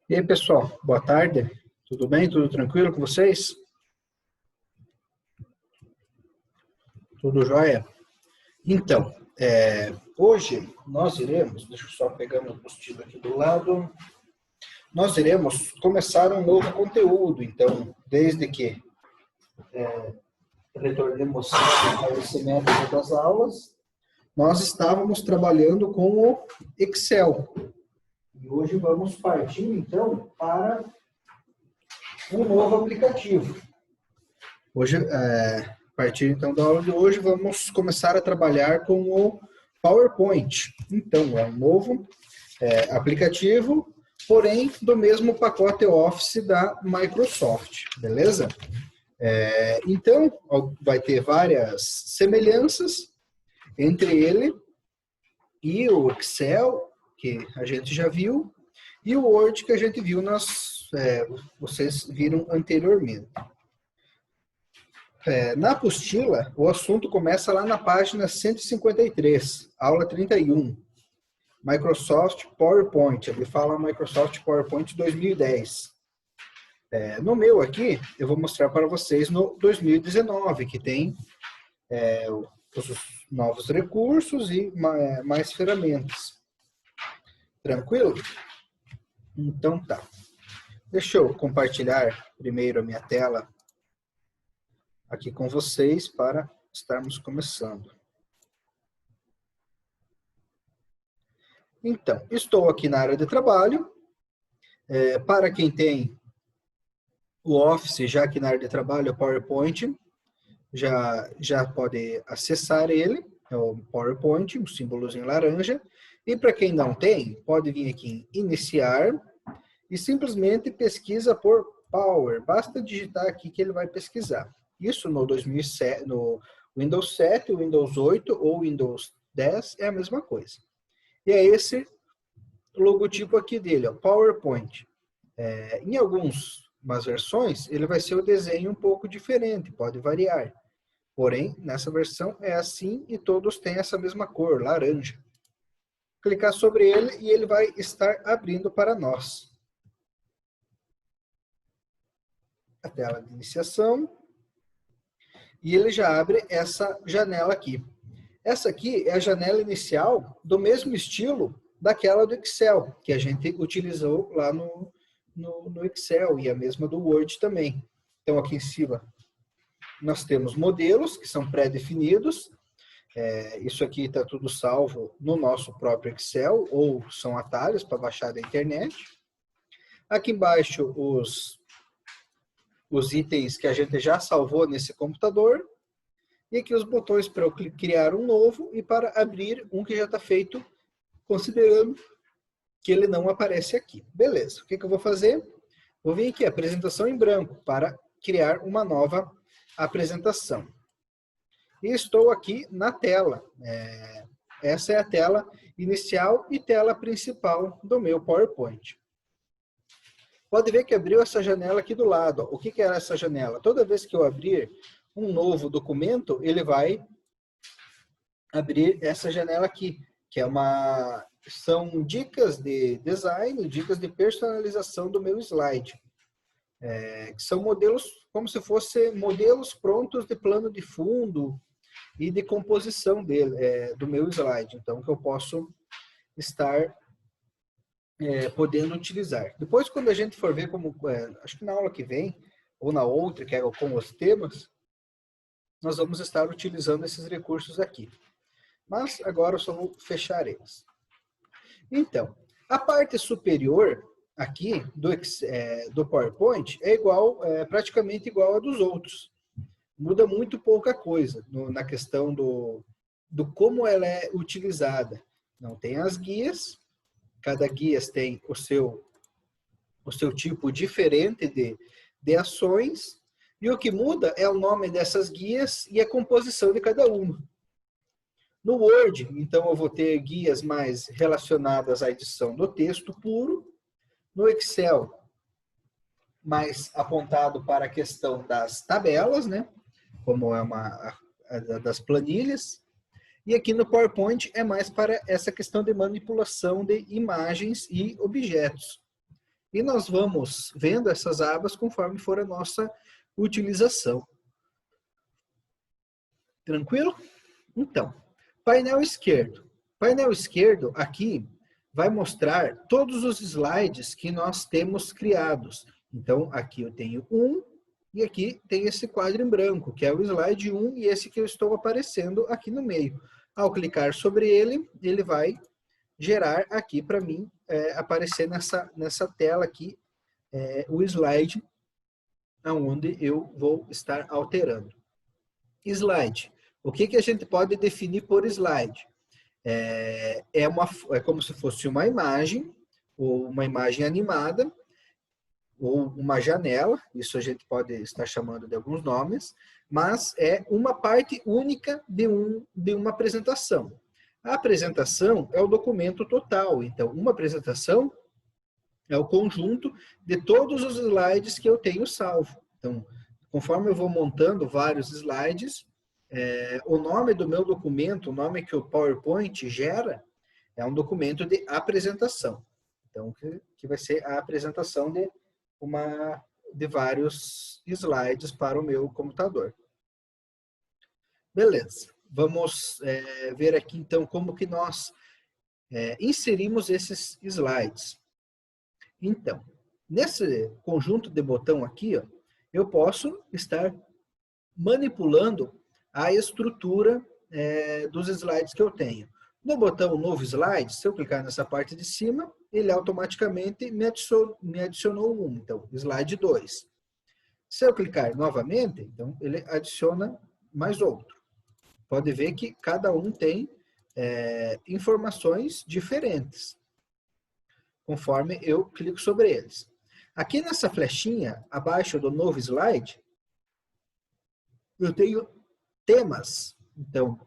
E aí, pessoal, boa tarde. Tudo bem? Tudo tranquilo com vocês? Tudo jóia? Então, hoje nós iremos, deixa eu só pegar meu apostila aqui do lado, nós iremos começar um novo conteúdo. Então, desde que retornemos a esse método das aulas, nós estávamos trabalhando com o Excel. E hoje vamos partir, então, para um novo aplicativo. Hoje, a partir então da aula de hoje, vamos começar a trabalhar com o PowerPoint. Então, é um novo aplicativo, porém do mesmo pacote Office da Microsoft, beleza? Então, vai ter várias semelhanças entre ele e o Excel, que a gente já viu, e o Word, que a gente viu vocês viram anteriormente. Na apostila, o assunto começa lá na página 153, aula 31. Microsoft PowerPoint. Ele fala Microsoft PowerPoint 2010. No meu aqui, eu vou mostrar para vocês no 2019, que tem os novos recursos e mais ferramentas. Tranquilo? Então tá. Deixa eu compartilhar primeiro a minha tela aqui com vocês para estarmos começando. Então, estou aqui na área de trabalho. Para quem tem o Office, já aqui na área de trabalho, o PowerPoint, já pode acessar ele, é o PowerPoint, um símbolozinho laranja. E para quem não tem, pode vir aqui em Iniciar e simplesmente pesquisa por Power. Basta digitar aqui que ele vai pesquisar. Isso no 2007, no Windows 7, Windows 8 ou Windows 10 é a mesma coisa. E é esse logotipo aqui dele, ó, PowerPoint. Em algumas versões, ele vai ser o desenho um pouco diferente, pode variar. Porém, nessa versão é assim e todos têm essa mesma cor, laranja. Clicar sobre ele e ele vai estar abrindo para nós. A tela de iniciação. E ele já abre essa janela aqui. Essa aqui é a janela inicial do mesmo estilo daquela do Excel, que a gente utilizou lá no Excel, e a mesma do Word também. Então, aqui em cima, nós temos modelos que são pré-definidos. Isso aqui está tudo salvo no nosso próprio Excel, ou são atalhos para baixar da internet. Aqui embaixo, os itens que a gente já salvou nesse computador. E aqui os botões para eu criar um novo e para abrir um que já está feito, considerando que ele não aparece aqui. Beleza, o que eu vou fazer? Vou vir aqui, apresentação em branco, para criar uma nova apresentação. E estou aqui na tela. Essa é a tela inicial e tela principal do meu PowerPoint. Pode ver que abriu essa janela aqui do lado. O que era essa janela? Toda vez que eu abrir um novo documento, ele vai abrir essa janela aqui, que são dicas de design, dicas de personalização do meu slide. Que são modelos, como se fossem modelos prontos de plano de fundo e de composição do meu slide. Então, que eu posso estar podendo utilizar. Depois, quando a gente for ver como, acho que na aula que vem, ou na outra, que é com os temas, nós vamos estar utilizando esses recursos aqui. Mas agora eu só vou fechar eles. Então, a parte superior aqui do PowerPoint é praticamente igual a dos outros. Muda muito pouca coisa na questão do como ela é utilizada. Não tem as guias, cada guia tem o seu tipo diferente de ações, e o que muda é o nome dessas guias e a composição de cada uma. No Word, então, eu vou ter guias mais relacionadas à edição do texto puro. No Excel, mais apontado para a questão das tabelas, né? Como das planilhas. E aqui no PowerPoint é mais para essa questão de manipulação de imagens e objetos. E nós vamos vendo essas abas conforme for a nossa utilização. Tranquilo? Então, painel esquerdo. Painel esquerdo aqui vai mostrar todos os slides que nós temos criados. Então, aqui eu tenho um, e aqui tem esse quadro em branco, que é o slide 1, e esse que eu estou aparecendo aqui no meio. Ao clicar sobre ele, ele vai gerar aqui para mim, aparecer nessa tela aqui, o slide, onde eu vou estar alterando. Slide. O que a gente pode definir por slide? É como se fosse uma imagem, ou uma imagem animada, ou uma janela, isso a gente pode estar chamando de alguns nomes, mas é uma parte única de uma apresentação. A apresentação é o documento total, então uma apresentação é o conjunto de todos os slides que eu tenho salvo. Então, conforme eu vou montando vários slides, o nome do meu documento, o nome que o PowerPoint gera, é um documento de apresentação. Então, que vai ser a apresentação de vários slides para o meu computador. Beleza. Vamos ver aqui, então, como que nós inserimos esses slides. Então, nesse conjunto de botão aqui, ó, eu posso estar manipulando a estrutura dos slides que eu tenho. No botão Novo Slide, se eu clicar nessa parte de cima, ele automaticamente me adicionou um. Então, slide 2. Se eu clicar novamente, então ele adiciona mais outro. Pode ver que cada um tem informações diferentes, conforme eu clico sobre eles. Aqui nessa flechinha, abaixo do Novo Slide, eu tenho temas. Então,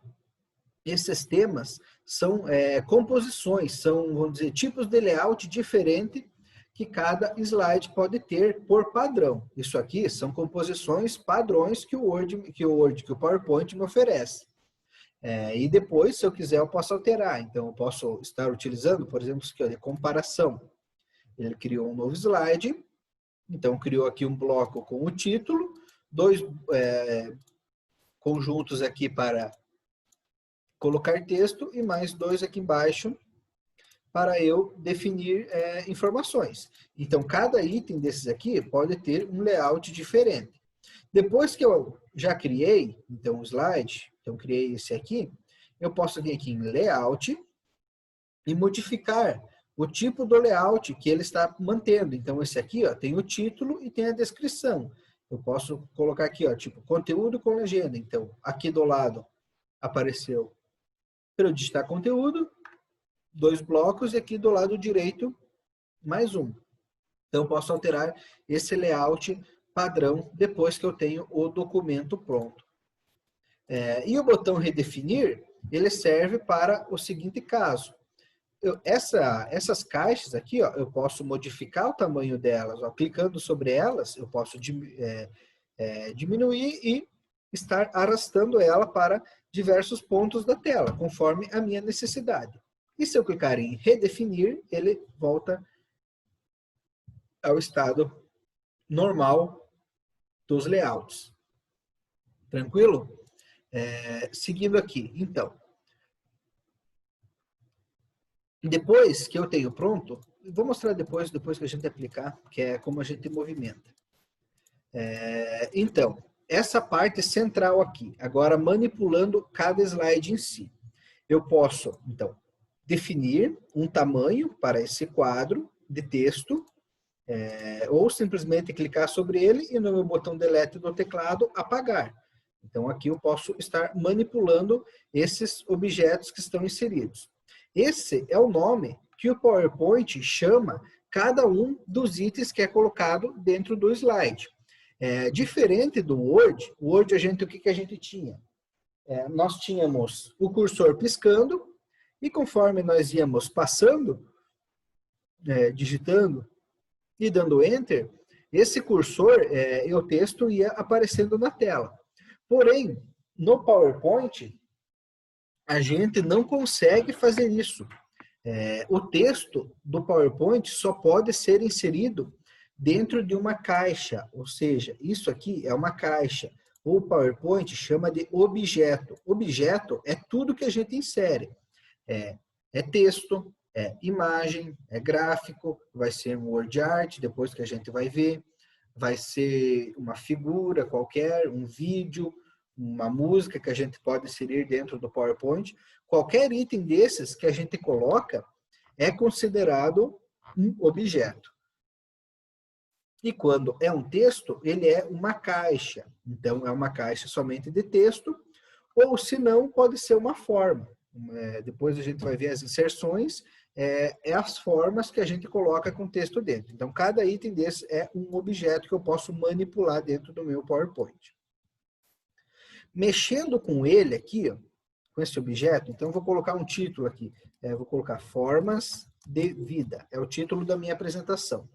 esses temas são composições, são, vamos dizer, tipos de layout diferente que cada slide pode ter por padrão. Isso aqui são composições padrões que o PowerPoint me oferece. E depois, se eu quiser, eu posso alterar. Então, eu posso estar utilizando, por exemplo, isso aqui, ó, de comparação. Ele criou um novo slide, então criou aqui um bloco com o título, dois conjuntos aqui para colocar texto e mais dois aqui embaixo para eu definir informações. Então, cada item desses aqui pode ter um layout diferente. Depois que eu já criei, então, o slide, então, criei esse aqui, eu posso vir aqui em Layout e modificar o tipo do layout que ele está mantendo. Então, esse aqui, ó, tem o título e tem a descrição. Eu posso colocar aqui, ó, tipo, conteúdo com legenda. Então, aqui do lado apareceu para eu digitar conteúdo, 2 blocos, e aqui do lado direito, mais um. Então, eu posso alterar esse layout padrão depois que eu tenho o documento pronto. E o botão redefinir, ele serve para o seguinte caso. Essas caixas aqui, ó, eu posso modificar o tamanho delas. Ó, clicando sobre elas, eu posso diminuir e estar arrastando ela para diversos pontos da tela, conforme a minha necessidade. E se eu clicar em redefinir, ele volta ao estado normal dos layouts. Tranquilo? Seguindo aqui, então. Depois que eu tenho pronto, vou mostrar depois que a gente aplicar, que é como a gente movimenta. Então, essa parte central aqui, agora manipulando cada slide em si. Eu posso, então, definir um tamanho para esse quadro de texto, ou simplesmente clicar sobre ele e no meu botão delete do teclado apagar. Então, aqui eu posso estar manipulando esses objetos que estão inseridos. Esse é o nome que o PowerPoint chama cada um dos itens que é colocado dentro do slide. Diferente do Word, o que a gente tinha? Nós tínhamos o cursor piscando, e conforme nós íamos passando, digitando e dando Enter, esse cursor e o texto ia aparecendo na tela. Porém, no PowerPoint, a gente não consegue fazer isso. O texto do PowerPoint só pode ser inserido dentro de uma caixa, ou seja, isso aqui é uma caixa. O PowerPoint chama de objeto. Objeto é tudo que a gente insere. É texto, é imagem, é gráfico, vai ser um word art, depois que a gente vai ver, vai ser uma figura qualquer, um vídeo, uma música que a gente pode inserir dentro do PowerPoint. Qualquer item desses que a gente coloca é considerado um objeto. E quando é um texto, ele é uma caixa. Então, é uma caixa somente de texto, ou se não, pode ser uma forma. Depois a gente vai ver as inserções, as formas que a gente coloca com texto dentro. Então, cada item desse é um objeto que eu posso manipular dentro do meu PowerPoint. Mexendo com ele aqui, ó, com esse objeto, então eu vou colocar um título aqui. Vou colocar Formas de Vida. É o título da minha apresentação.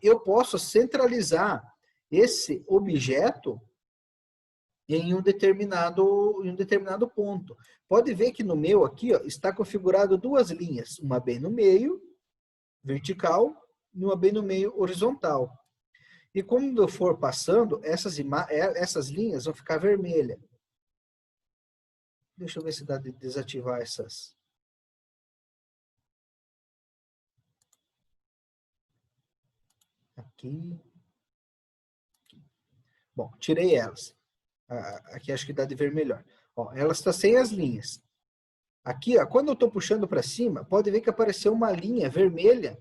Eu posso centralizar esse objeto em um determinado ponto. Pode ver que no meu aqui, ó, está configurado duas linhas, uma bem no meio, vertical, e uma bem no meio, horizontal. E quando eu for passando, essas linhas vão ficar vermelhas. Deixa eu ver se dá de desativar essas. Aqui. Bom, tirei elas. Aqui acho que dá de ver melhor. Ó, ela está sem as linhas. Aqui, ó, quando eu estou puxando para cima, pode ver que apareceu uma linha vermelha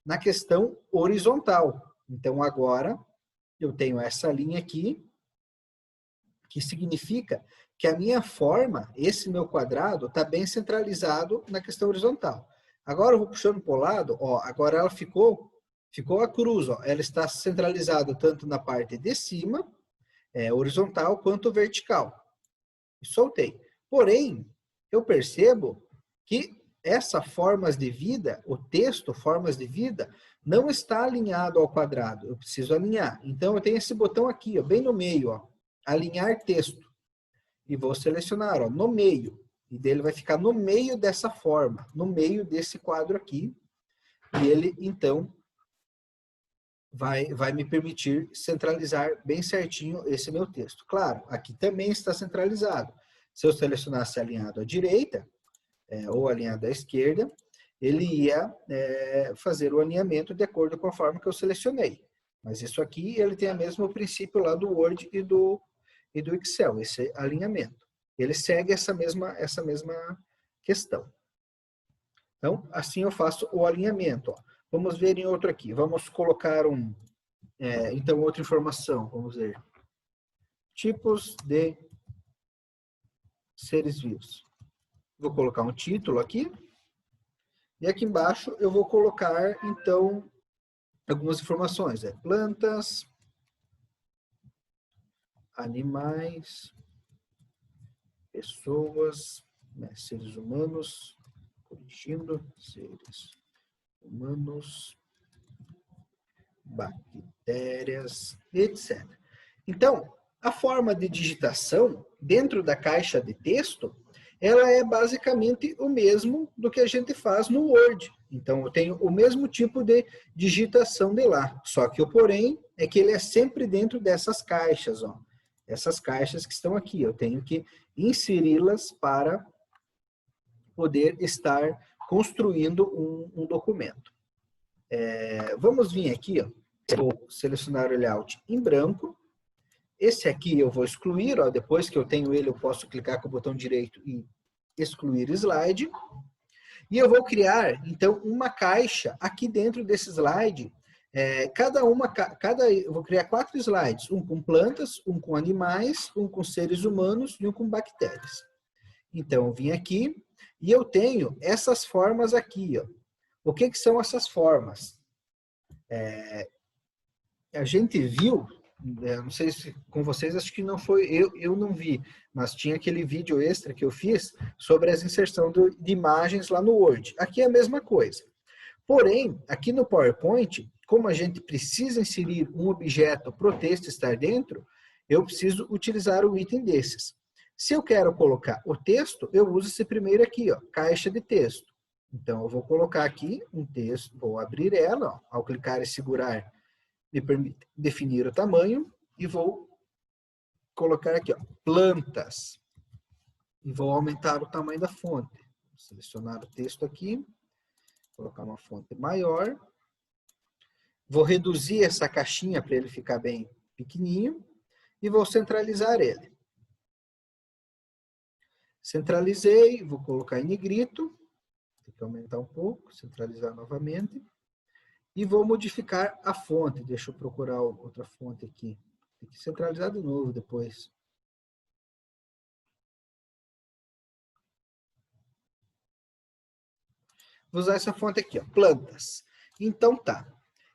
na questão horizontal. Então, agora, eu tenho essa linha aqui, que significa que a minha forma, esse meu quadrado, está bem centralizado na questão horizontal. Agora, eu vou puxando para o lado, ó, agora ela ficou a cruz. Ó, ela está centralizada tanto na parte de cima, horizontal, quanto vertical. E soltei. Porém, eu percebo que essa formas de vida, o texto formas de vida, não está alinhado ao quadrado. Eu preciso alinhar. Então, eu tenho esse botão aqui, ó, bem no meio, ó, alinhar texto. E vou selecionar, ó, no meio. E dele vai ficar no meio dessa forma, no meio desse quadro aqui. E ele, então, vai me permitir centralizar bem certinho esse meu texto. Claro, aqui também está centralizado. Se eu selecionasse alinhado à direita, ou alinhado à esquerda, ele ia fazer o alinhamento de acordo com a forma que eu selecionei. Mas isso aqui, ele tem o mesmo princípio lá do Word e do Excel, esse alinhamento. Ele segue essa mesma questão. Então, assim eu faço o alinhamento. Ó. Vamos ver em outro aqui. Vamos colocar então, outra informação. Vamos ver. Tipos de seres vivos. Vou colocar um título aqui. E aqui embaixo eu vou colocar, então, algumas informações. Plantas, animais, pessoas, seres humanos, corrigindo, seres humanos, bactérias, etc. Então, a forma de digitação dentro da caixa de texto, ela é basicamente o mesmo do que a gente faz no Word. Então, eu tenho o mesmo tipo de digitação de lá. Só que o porém é que ele é sempre dentro dessas caixas. Ó. Essas caixas que estão aqui. Eu tenho que inseri-las para poder estar construindo um documento. Vamos vir aqui, ó. Vou selecionar o layout em branco. Esse aqui eu vou excluir, ó, depois que eu tenho ele, eu posso clicar com o botão direito e excluir slide. E eu vou criar, então, uma caixa aqui dentro desse slide. Eu vou criar 4 slides, um com plantas, um com animais, um com seres humanos e um com bactérias. Então, eu vim aqui e eu tenho essas formas aqui. Ó. O que são essas formas? A gente viu, não sei se com vocês, acho que não foi, eu não vi, mas tinha aquele vídeo extra que eu fiz sobre as inserção de imagens lá no Word. Aqui é a mesma coisa. Porém, aqui no PowerPoint, como a gente precisa inserir um objeto para o texto estar dentro, eu preciso utilizar o item desses. Se eu quero colocar o texto, eu uso esse primeiro aqui, ó, caixa de texto. Então, eu vou colocar aqui um texto, vou abrir ela, ó, ao clicar e segurar, me permite definir o tamanho, e vou colocar aqui, ó, plantas, e vou aumentar o tamanho da fonte. Vou selecionar o texto aqui, colocar uma fonte maior, vou reduzir essa caixinha para ele ficar bem pequenininho, e vou centralizar ele. Centralizei, vou colocar em negrito, tem que aumentar um pouco, centralizar novamente. E vou modificar a fonte. Deixa eu procurar outra fonte aqui. Tem que centralizar de novo depois. Vou usar essa fonte aqui, ó, plantas. Então tá.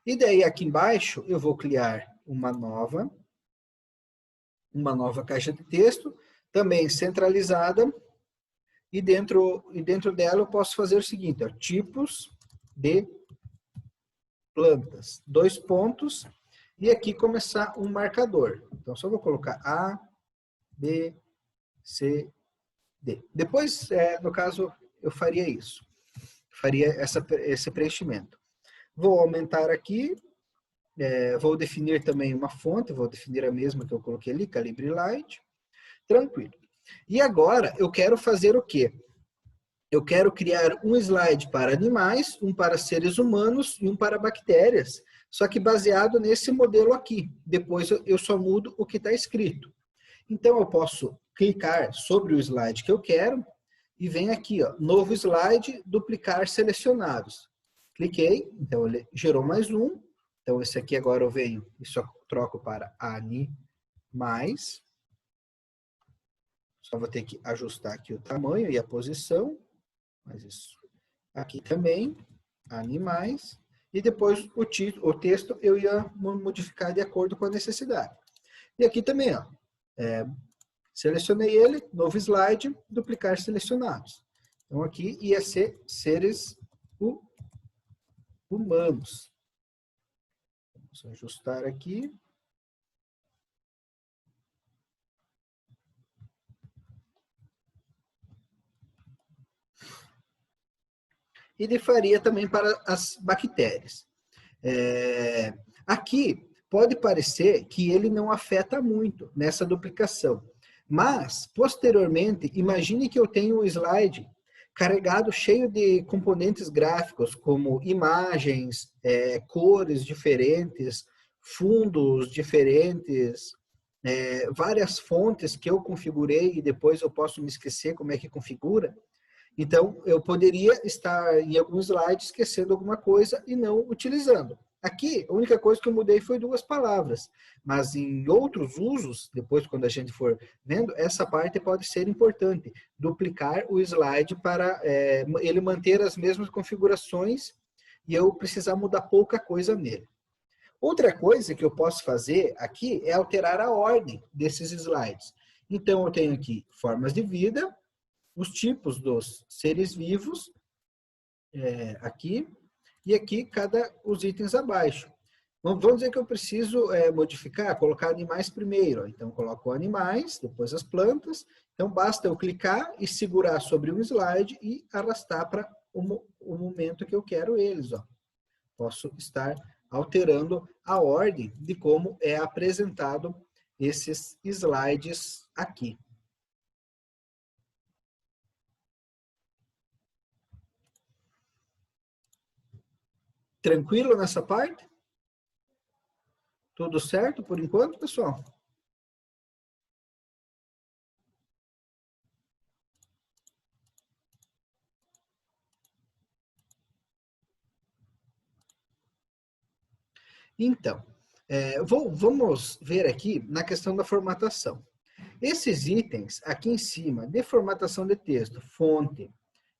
E daí aqui embaixo eu vou criar uma nova caixa de texto, também centralizada. E dentro dela eu posso fazer o seguinte, ó, tipos de plantas, 2 pontos, e aqui começar um marcador. Então, só vou colocar A, B, C, D. Depois, no caso, eu faria isso. Faria esse preenchimento. Vou aumentar aqui, vou definir também uma fonte, vou definir a mesma que eu coloquei ali, Calibre Light. Tranquilo. E agora, eu quero fazer o quê? Eu quero criar um slide para animais, um para seres humanos e um para bactérias, só que baseado nesse modelo aqui. Depois eu só mudo o que está escrito. Então eu posso clicar sobre o slide que eu quero e vem aqui, ó, novo slide, duplicar selecionados. Cliquei, então ele gerou mais um. Então esse aqui agora eu venho e só troco para animais. Só vou ter que ajustar aqui o tamanho e a posição. Mas isso aqui também, animais, e depois o texto eu ia modificar de acordo com a necessidade. E aqui também, ó, selecionei ele, novo slide, duplicar selecionados. Então aqui ia ser seres humanos. Vamos ajustar aqui. E faria também para as bactérias. Aqui pode parecer que ele não afeta muito nessa duplicação, mas posteriormente, imagine que eu tenho um slide carregado cheio de componentes gráficos, como imagens, cores diferentes, fundos diferentes, várias fontes que eu configurei e depois eu posso me esquecer como é que configura. Então, eu poderia estar em algum slide esquecendo alguma coisa e não utilizando. Aqui, a única coisa que eu mudei foi 2 palavras, mas em outros usos, depois quando a gente for vendo, essa parte pode ser importante, duplicar o slide para ele manter as mesmas configurações e eu precisar mudar pouca coisa nele. Outra coisa que eu posso fazer aqui é alterar a ordem desses slides. Então, eu tenho aqui formas de vida, os tipos dos seres vivos, aqui, e aqui os itens abaixo. Vamos dizer que eu preciso modificar, colocar animais primeiro. Então, eu coloco animais, depois as plantas. Então, basta eu clicar e segurar sobre um slide e arrastar para o momento que eu quero eles. Ó. Posso estar alterando a ordem de como é apresentado esses slides aqui. Tranquilo nessa parte? Tudo certo por enquanto, pessoal? Então, vamos ver aqui na questão da formatação. Esses itens aqui em cima, de formatação de texto, fonte,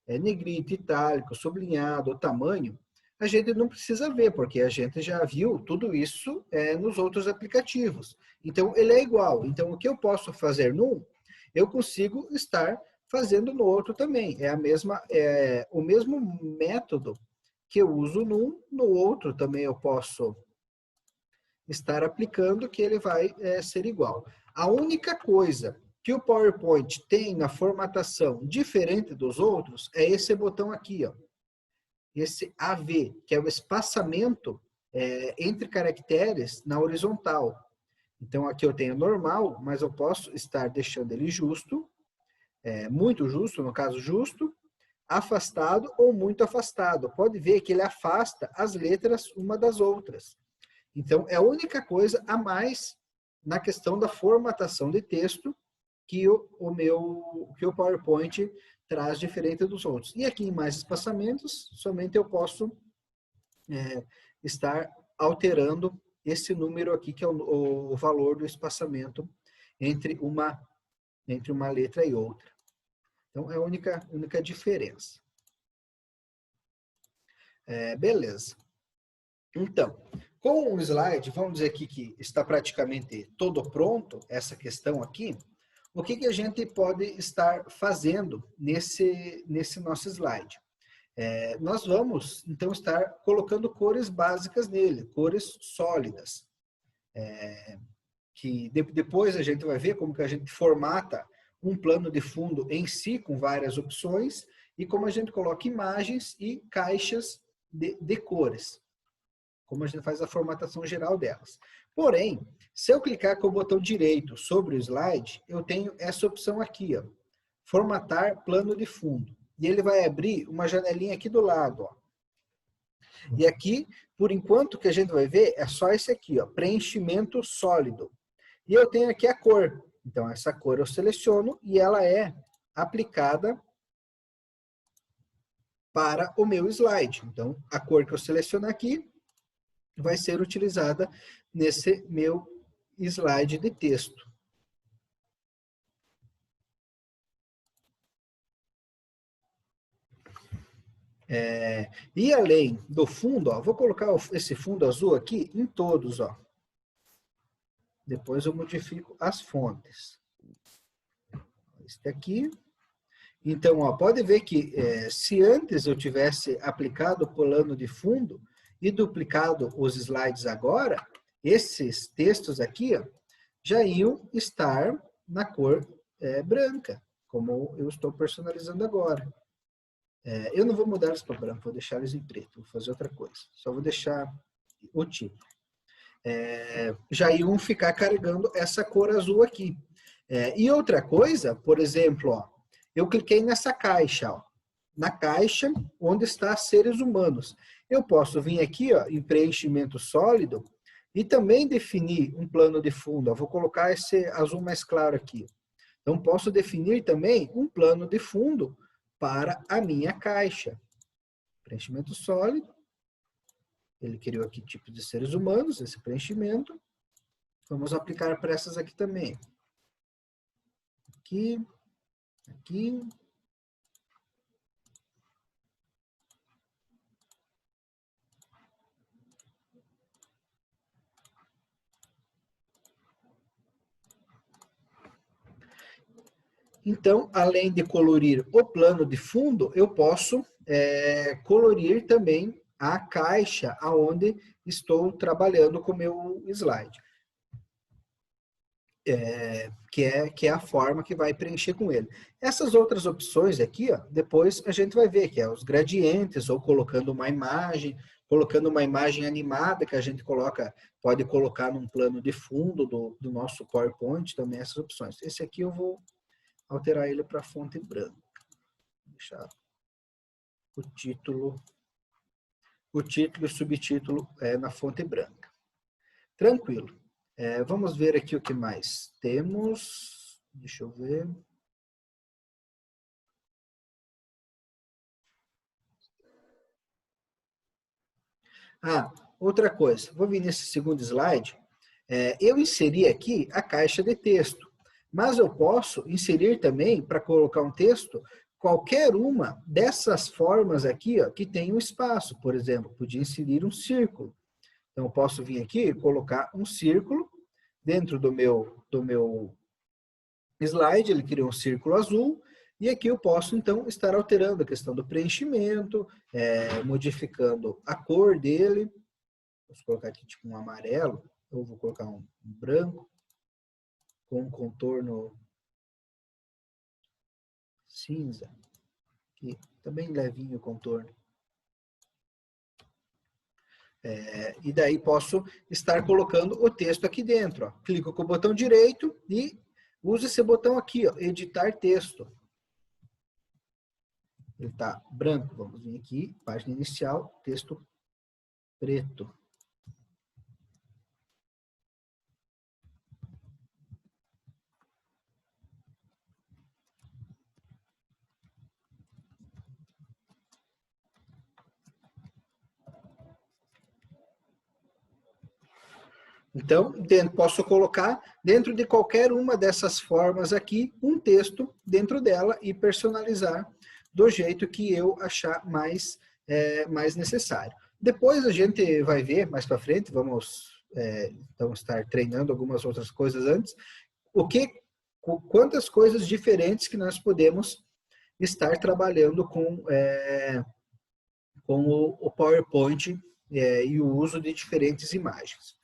negrito, itálico, sublinhado, tamanho, a gente não precisa ver, porque a gente já viu tudo isso nos outros aplicativos. Então, ele é igual. Então, o que eu posso fazer num, eu consigo estar fazendo no outro também. O mesmo método que eu uso num, no outro também eu posso estar aplicando, que ele vai ser igual. A única coisa que o PowerPoint tem na formatação diferente dos outros é esse botão aqui, ó. esse AV, que é o espaçamento entre caracteres na horizontal. Então, aqui eu tenho normal, mas eu posso estar deixando ele justo, muito justo, no caso justo, afastado ou muito afastado. Pode ver que ele afasta as letras uma das outras. Então, é a única coisa a mais na questão da formatação de texto que o PowerPoint traz diferente dos outros. E aqui em mais espaçamentos, somente eu posso estar alterando esse número aqui, que é o valor do espaçamento entre uma letra e outra. Então, é a única diferença. Beleza. Então, com o slide, vamos dizer aqui que está praticamente todo pronto, essa questão aqui, o que a gente pode estar fazendo nesse nosso slide? Nós vamos, então, estar colocando cores básicas nele, cores sólidas. Que depois a gente vai ver como que a gente formata um plano de fundo em si, com várias opções, e como a gente coloca imagens e caixas de cores. Como a gente faz a formatação geral delas. Porém, se eu clicar com o botão direito sobre o slide, eu tenho essa opção aqui, ó, formatar plano de fundo. E ele vai abrir uma janelinha aqui do lado, ó. E aqui, por enquanto, o que a gente vai ver é só esse aqui, ó, preenchimento sólido. E eu tenho aqui a cor. Então, essa cor eu seleciono e ela é aplicada para o meu slide. Então, a cor que eu seleciono aqui vai ser utilizada nesse meu slide de texto. E além do fundo, ó, vou colocar esse fundo azul aqui em todos, ó. Depois eu modifico as fontes. Este aqui. Então, ó, pode ver que se antes eu tivesse aplicado o plano de fundo e duplicado os slides agora, esses textos aqui, ó, já iam estar na cor branca, como eu estou personalizando agora. Eu não vou mudar eles para branco, vou deixar eles em preto, vou fazer outra coisa. Só vou deixar o título. Já iam ficar carregando essa cor azul aqui. E outra coisa, por exemplo, ó, eu cliquei nessa caixa, ó, na caixa onde está seres humanos. Eu posso vir aqui, ó, em preenchimento sólido e também definir um plano de fundo. Eu vou colocar esse azul mais claro aqui. Então, posso definir também um plano de fundo para a minha caixa. Preenchimento sólido. Ele criou aqui tipo de seres humanos, esse preenchimento. Vamos aplicar para essas aqui também. Aqui, aqui. Então, além de colorir o plano de fundo, eu posso colorir também a caixa aonde estou trabalhando com o meu slide. Que é a forma que vai preencher com ele. Essas outras opções aqui, ó, depois a gente vai ver, que é os gradientes, ou colocando uma imagem animada que a gente pode colocar num plano de fundo do nosso PowerPoint, também essas opções. Esse aqui eu vou alterar ele para fonte branca. Vou deixar o título e o subtítulo na fonte branca. Tranquilo. Vamos ver aqui o que mais temos. Deixa eu ver. Outra coisa. Vou vir nesse segundo slide. Eu inseri aqui a caixa de texto. Mas eu posso inserir também, para colocar um texto, qualquer uma dessas formas aqui, ó, que tem um espaço. Por exemplo, podia inserir um círculo. Então, eu posso vir aqui e colocar um círculo dentro do meu slide, ele criou um círculo azul, e aqui eu posso, então, estar alterando a questão do preenchimento, modificando a cor dele. Vou colocar aqui tipo um amarelo, ou vou colocar um branco, com um contorno cinza, aqui, também levinho o contorno. E daí posso estar colocando o texto aqui dentro. Ó. Clico com o botão direito e uso esse botão aqui, ó, editar texto. Ele está branco. Vamos vir aqui, página inicial, texto preto. Então, posso colocar dentro de qualquer uma dessas formas aqui, um texto dentro dela e personalizar do jeito que eu achar mais necessário. Depois a gente vai ver mais para frente, vamos então estar treinando algumas outras coisas antes, quantas coisas diferentes que nós podemos estar trabalhando com o PowerPoint e o uso de diferentes imagens.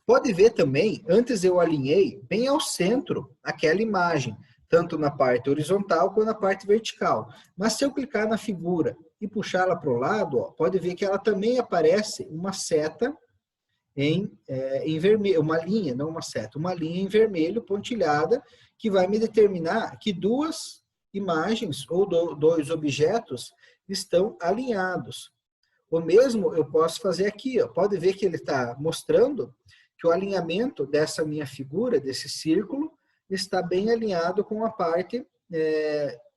Pode ver também, antes eu alinhei bem ao centro aquela imagem, tanto na parte horizontal quanto na parte vertical. Mas se eu clicar na figura e puxá-la para o lado, ó, pode ver que ela também aparece uma seta em vermelho, uma linha, não uma seta, uma linha em vermelho pontilhada, que vai me determinar que duas imagens ou dois objetos estão alinhados. O mesmo eu posso fazer aqui, ó. Pode ver que ele está mostrando que o alinhamento dessa minha figura, desse círculo, está bem alinhado com a parte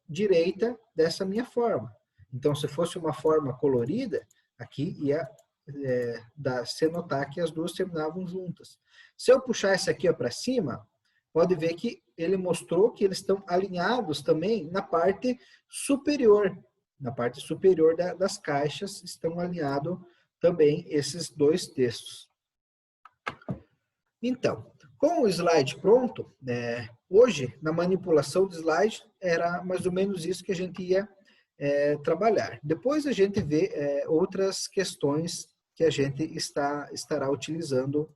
direita dessa minha forma. Então, se fosse uma forma colorida, aqui ia se notar que as duas terminavam juntas. Se eu puxar essa aqui para cima, pode ver que ele mostrou que eles estão alinhados também na parte superior. Na parte superior das caixas estão alinhados também esses dois textos. Então, com o slide pronto, hoje, na manipulação do slide, era mais ou menos isso que a gente ia trabalhar. Depois a gente vê outras questões que a gente estará utilizando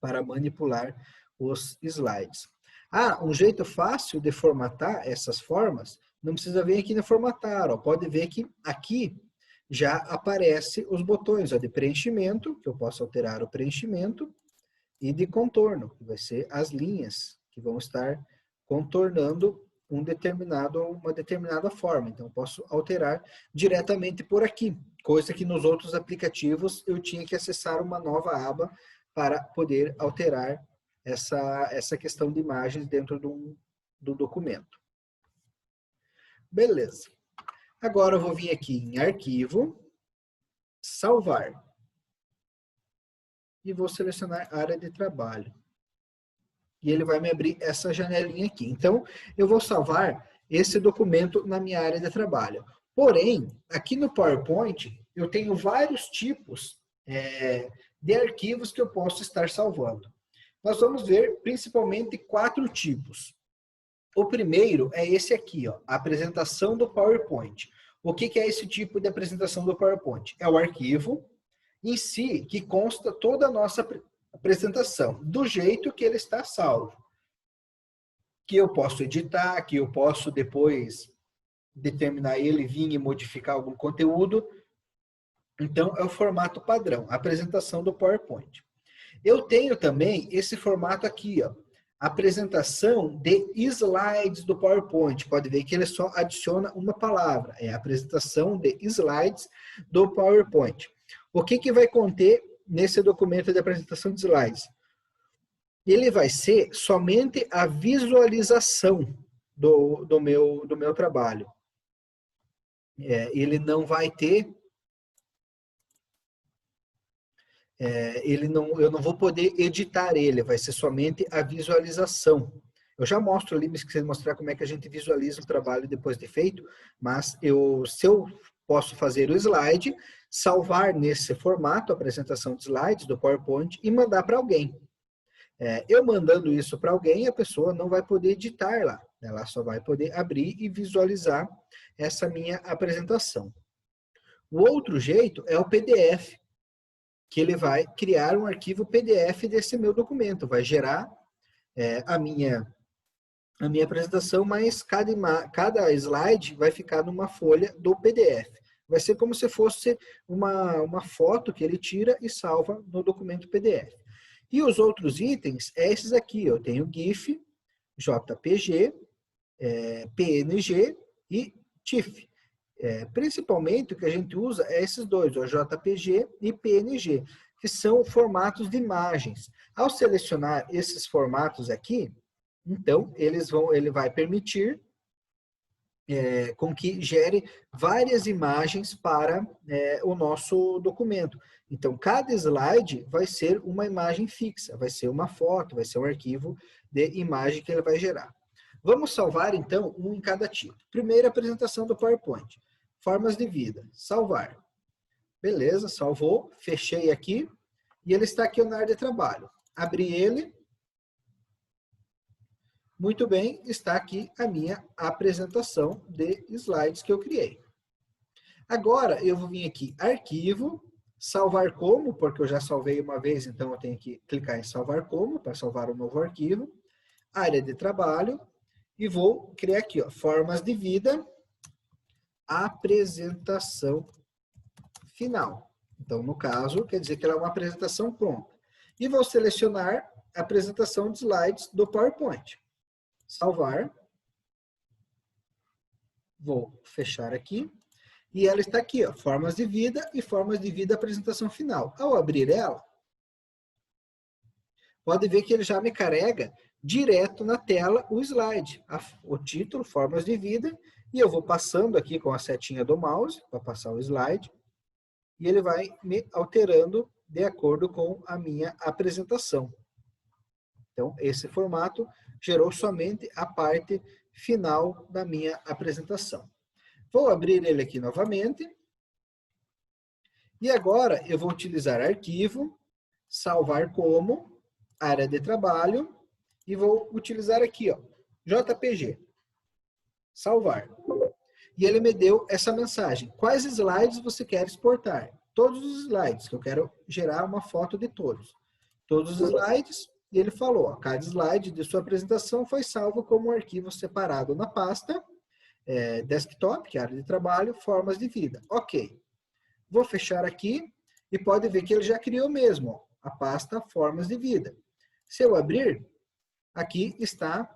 para manipular os slides. Um jeito fácil de formatar essas formas, não precisa vir aqui no formatar, ó, pode ver que aqui já aparece os botões ó, de preenchimento, que eu posso alterar o preenchimento, e de contorno, que vai ser as linhas que vão estar contornando uma determinada forma. Então, eu posso alterar diretamente por aqui, coisa que nos outros aplicativos eu tinha que acessar uma nova aba para poder alterar essa questão de imagens dentro do documento. Beleza. Agora eu vou vir aqui em Arquivo, Salvar. E vou selecionar Área de Trabalho. E ele vai me abrir essa janelinha aqui. Então, eu vou salvar esse documento na minha área de trabalho. Porém, aqui no PowerPoint, eu tenho vários tipos de arquivos que eu posso estar salvando. Nós vamos ver principalmente 4 tipos. O primeiro é esse aqui, ó, a apresentação do PowerPoint. O que é esse tipo de apresentação do PowerPoint? É o arquivo em si que consta toda a nossa apresentação, do jeito que ele está salvo. Que eu posso editar, que eu posso depois determinar ele, vir e modificar algum conteúdo. Então, é o formato padrão, a apresentação do PowerPoint. Eu tenho também esse formato aqui, ó, apresentação de slides do PowerPoint. Pode ver que ele só adiciona uma palavra, é a apresentação de slides do PowerPoint. O que vai conter nesse documento de apresentação de slides? Ele vai ser somente a visualização do meu trabalho. Ele não vai ter... eu não vou poder editar ele, vai ser somente a visualização. Eu já mostro ali, me esqueci de mostrar como é que a gente visualiza o trabalho depois de feito, mas se eu posso fazer o slide, salvar nesse formato, a apresentação de slides do PowerPoint e mandar para alguém. Eu mandando isso para alguém, a pessoa não vai poder editar lá, ela só vai poder abrir e visualizar essa minha apresentação. O outro jeito é o PDF, que ele vai criar um arquivo PDF desse meu documento, vai gerar a minha apresentação, mas cada slide vai ficar numa folha do PDF. Vai ser como se fosse uma foto que ele tira e salva no documento PDF. E os outros itens, é esses aqui. Eu tenho GIF, JPG, PNG e TIFF. Principalmente o que a gente usa é esses dois, o JPG e PNG, que são formatos de imagens. Ao selecionar esses formatos aqui, então ele vai permitir com que gere várias imagens para o nosso documento. Então, cada slide vai ser uma imagem fixa, vai ser uma foto, vai ser um arquivo de imagem que ele vai gerar. Vamos salvar, então, um em cada tipo. Primeira apresentação do PowerPoint. Formas de vida. Salvar. Beleza, salvou. Fechei aqui. E ele está aqui na área de trabalho. Abri ele. Muito bem, está aqui a minha apresentação de slides que eu criei. Agora, eu vou vir aqui, arquivo, salvar como, porque eu já salvei uma vez, então eu tenho que clicar em salvar como, para salvar um novo arquivo. Área de trabalho, e vou criar aqui, ó, formas de vida, apresentação final. Então, no caso, quer dizer que ela é uma apresentação pronta. E vou selecionar a apresentação de slides do PowerPoint. Salvar. Vou fechar aqui. E ela está aqui, ó, formas de vida e formas de vida apresentação final. Ao abrir ela, pode ver que ele já me carrega direto na tela o slide, o título, formas de vida, e eu vou passando aqui com a setinha do mouse, para passar o slide, e ele vai me alterando de acordo com a minha apresentação. Então, esse formato gerou somente a parte final da minha apresentação. Vou abrir ele aqui novamente. E agora eu vou utilizar arquivo, salvar como, área de trabalho, e vou utilizar aqui, ó, JPG. Salvar. E ele me deu essa mensagem. Quais slides você quer exportar? Todos os slides, que eu quero gerar uma foto de todos. Todos os slides, e ele falou, ó, cada slide de sua apresentação foi salvo como um arquivo separado na pasta, desktop, que é a área de trabalho, formas de vida. Ok. Vou fechar aqui e pode ver que ele já criou mesmo, ó, a pasta formas de vida. Se eu abrir, aqui está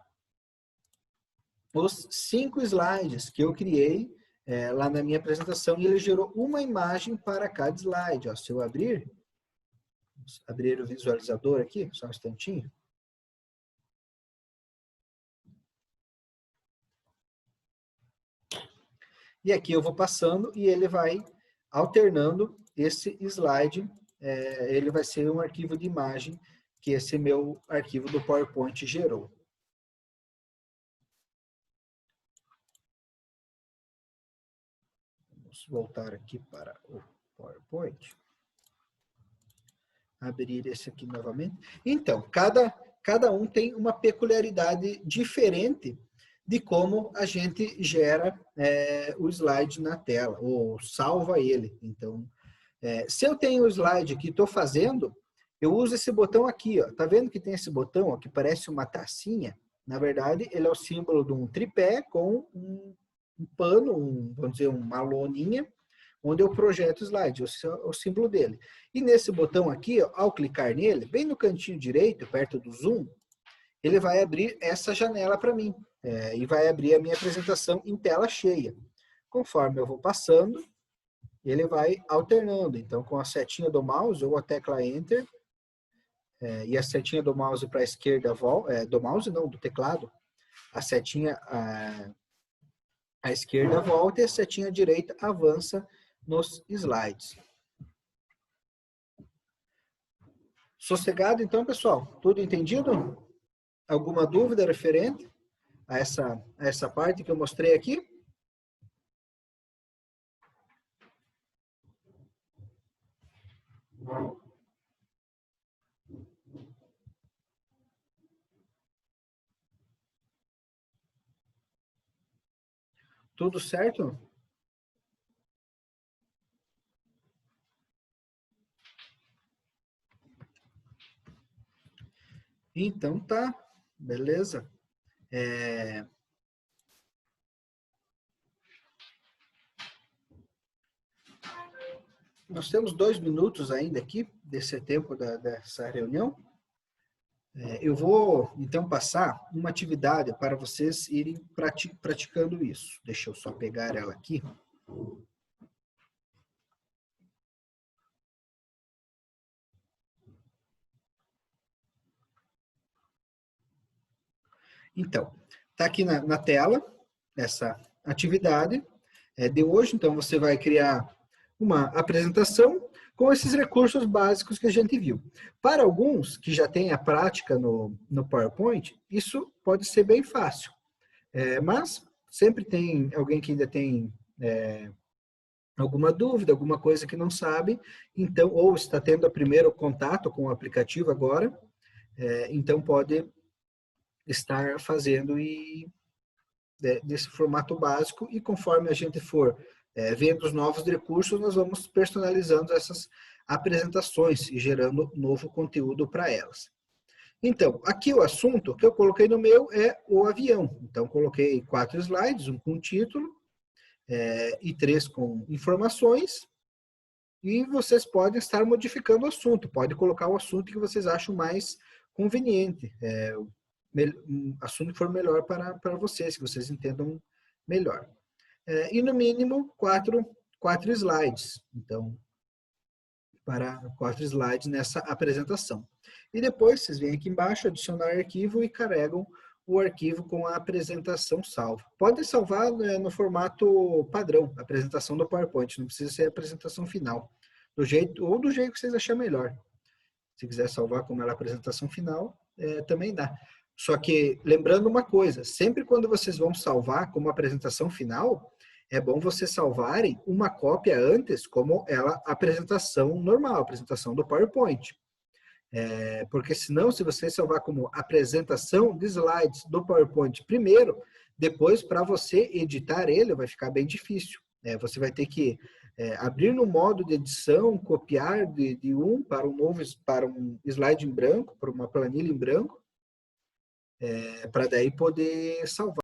os 5 slides que eu criei lá na minha apresentação e ele gerou uma imagem para cada slide. Ó. Se eu abrir o visualizador aqui, só um instantinho. E aqui eu vou passando e ele vai alternando esse slide. Ele vai ser um arquivo de imagem que esse meu arquivo do PowerPoint gerou. Vamos voltar aqui para o PowerPoint. Abrir esse aqui novamente. Então, cada um tem uma peculiaridade diferente de como a gente gera o slide na tela, ou salva ele. Então, se eu tenho o slide que estou fazendo, eu uso esse botão aqui. Ó. Tá vendo que tem esse botão ó, que parece uma tacinha? Na verdade, ele é o símbolo de um tripé com um pano, vamos dizer, uma loninha, onde eu projeto o slide, o símbolo dele. E nesse botão aqui, ó, ao clicar nele, bem no cantinho direito, perto do zoom, ele vai abrir essa janela para mim. E vai abrir a minha apresentação em tela cheia. Conforme eu vou passando, ele vai alternando. Então, com a setinha do mouse ou a tecla Enter, e a setinha do mouse para a esquerda, do mouse não, do teclado, a setinha à esquerda volta e a setinha à direita avança nos slides. Sossegado, então, pessoal? Tudo entendido? Alguma dúvida referente a essa parte que eu mostrei aqui? Tudo certo? Então tá, beleza. nós temos 2 minutos ainda aqui, desse tempo dessa reunião. Eu vou, então, passar uma atividade para vocês irem praticando isso. Deixa eu só pegar ela aqui. Então, está aqui na tela essa atividade de hoje. Então, você vai criar uma apresentação com esses recursos básicos que a gente viu. Para alguns que já têm a prática no PowerPoint, isso pode ser bem fácil. Mas sempre tem alguém que ainda tem alguma dúvida, alguma coisa que não sabe, então, ou está tendo o primeiro contato com o aplicativo agora, então pode estar fazendo desse formato básico, e conforme a gente for vendo os novos recursos, nós vamos personalizando essas apresentações e gerando novo conteúdo para elas. Então, aqui o assunto que eu coloquei no meu é o avião. Então, coloquei 4 slides, um com título e 3 com informações, e vocês podem estar modificando o assunto, pode colocar o assunto que vocês acham mais conveniente, um assunto que for melhor para vocês, que vocês entendam melhor. E no mínimo 4 slides, então, para 4 slides nessa apresentação. E depois vocês vêm aqui embaixo, adicionar arquivo e carregam o arquivo com a apresentação salva. Pode salvar no formato padrão, apresentação do PowerPoint, não precisa ser a apresentação final, do jeito que vocês acharem melhor. Se quiser salvar como ela a apresentação final, também dá. Só que, lembrando uma coisa, sempre quando vocês vão salvar como apresentação final, é bom vocês salvarem uma cópia antes, como ela apresentação normal, apresentação do PowerPoint. Porque senão, se você salvar como apresentação de slides do PowerPoint primeiro, depois para você editar ele vai ficar bem difícil. Você vai ter que abrir no modo de edição, copiar de um para um slide em branco, para uma planilha em branco, para daí poder salvar.